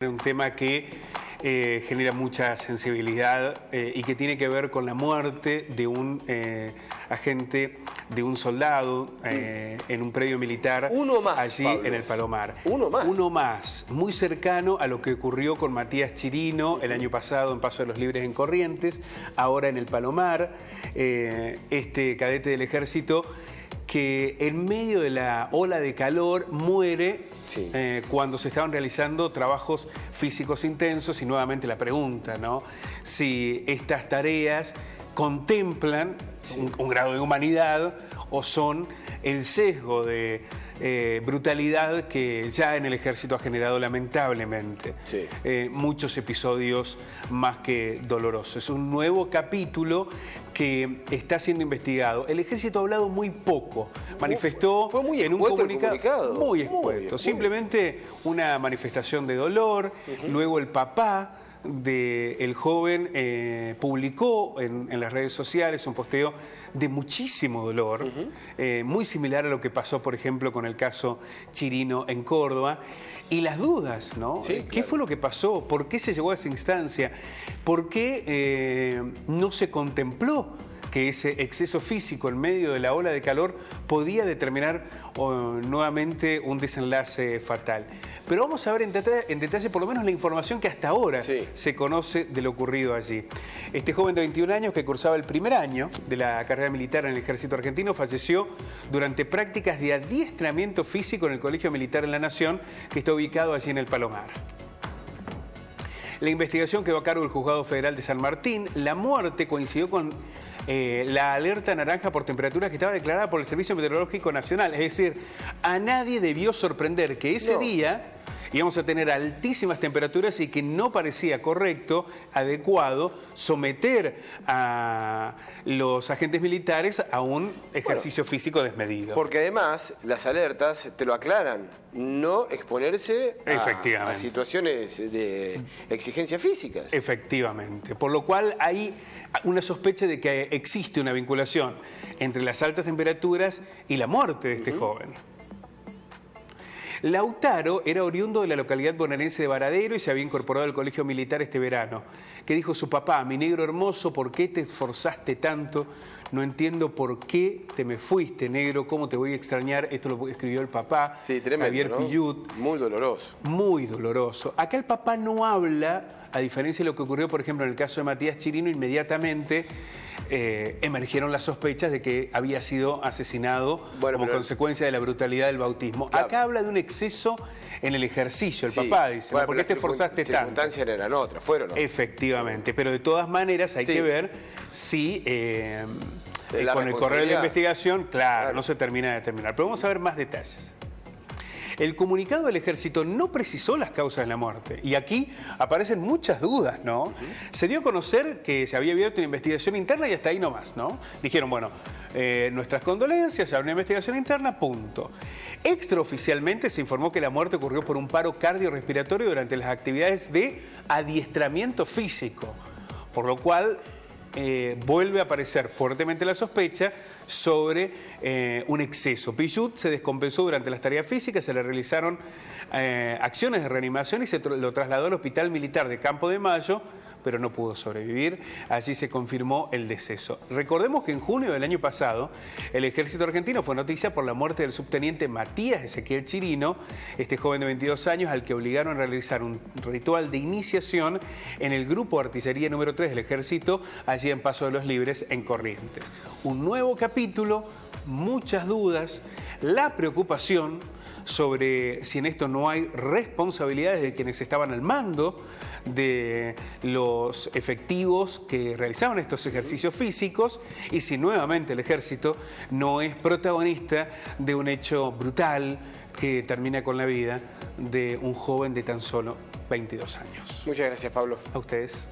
Un tema que genera mucha sensibilidad y que tiene que ver con la muerte de un agente, de un soldado en un predio militar. Uno más, allí, Pablo. en el Palomar. Uno más. Uno más, muy cercano a lo que ocurrió con Matías Chirino el año pasado en Paso de los Libres en Corrientes, ahora en el Palomar, este cadete del ejército que en medio de la ola de calor muere. Sí. Cuando se estaban realizando trabajos físicos intensos, y nuevamente la pregunta, ¿no? Si estas tareas contemplan un grado de humanidad o son el sesgo de brutalidad que ya en el ejército ha generado lamentablemente muchos episodios más que dolorosos. Es un nuevo capítulo que está siendo investigado. El ejército ha hablado muy poco, manifestó fue muy en un comunicado muy escueto, simplemente una manifestación de dolor. Luego el papá del joven publicó en las redes sociales un posteo de muchísimo dolor, muy similar a lo que pasó, por ejemplo, con el caso Chirino en Córdoba. Y las dudas, ¿no? Sí, claro. ¿Qué fue lo que pasó? ¿Por qué se llegó a esa instancia? ¿Por qué no se contempló que ese exceso físico en medio de la ola de calor podía determinar nuevamente un desenlace fatal? Pero vamos a ver en detalle por lo menos la información que hasta ahora se conoce de lo ocurrido allí. Este joven de 21 años que cursaba el primer año de la carrera militar en el ejército argentino falleció durante prácticas de adiestramiento físico en el Colegio Militar en la Nación, que está ubicado allí en el Palomar. La investigación quedó a cargo del Juzgado Federal de San Martín. La muerte coincidió con la alerta naranja por temperaturas que estaba declarada por el Servicio Meteorológico Nacional. Es decir, a nadie debió sorprender que ese día íbamos a tener altísimas temperaturas y que no parecía correcto, adecuado, someter a los agentes militares a un ejercicio físico desmedido. Porque además las alertas te lo aclaran, no exponerse a situaciones de exigencias físicas. Efectivamente, por lo cual hay una sospecha de que existe una vinculación entre las altas temperaturas y la muerte de este joven. Lautaro era oriundo de la localidad bonaerense de Varadero y se había incorporado al colegio militar este verano. Que dijo su papá: mi negro hermoso, ¿por qué te esforzaste tanto? No entiendo por qué te me fuiste, negro, cómo te voy a extrañar. Esto lo escribió el papá, tremendo, Javier ¿no? Pillut. Muy doloroso. Muy doloroso. Acá el papá no habla, a diferencia de lo que ocurrió, por ejemplo, en el caso de Matías Chirino. Inmediatamente emergieron las sospechas de que había sido asesinado como consecuencia de la brutalidad del bautismo. Claro. Acá habla de un exceso en el ejercicio. El papá dice, ¿por qué te esforzaste tanto? Las circunstancias eran otras, fueron otras. Efectivamente, pero de todas maneras hay que ver si con el correo de la investigación, no se termina de determinar. Pero vamos a ver más detalles. El comunicado del ejército no precisó las causas de la muerte. Y aquí aparecen muchas dudas, ¿no? Se dio a conocer que se había abierto una investigación interna y hasta ahí nomás, ¿no? Dijeron, bueno, nuestras condolencias, se abrió una investigación interna, punto. Extraoficialmente se informó que la muerte ocurrió por un paro cardiorrespiratorio durante las actividades de adiestramiento físico, por lo cual vuelve a aparecer fuertemente la sospecha sobre un exceso. Pillut se descompensó durante las tareas físicas, se le realizaron acciones de reanimación y se lo trasladó al Hospital Militar de Campo de Mayo, pero no pudo sobrevivir. Allí se confirmó el deceso. Recordemos que en junio del año pasado, el ejército argentino fue noticia por la muerte del subteniente Matías Ezequiel Chirino, este joven de 22 años al que obligaron a realizar un ritual de iniciación en el grupo de artillería número 3 del ejército, allí en Paso de los Libres, en Corrientes. Un nuevo capítulo, muchas dudas, la preocupación sobre si en esto no hay responsabilidades de quienes estaban al mando de los efectivos que realizaban estos ejercicios físicos y si nuevamente el ejército no es protagonista de un hecho brutal que termina con la vida de un joven de tan solo 22 años. Muchas gracias, Pablo. A ustedes.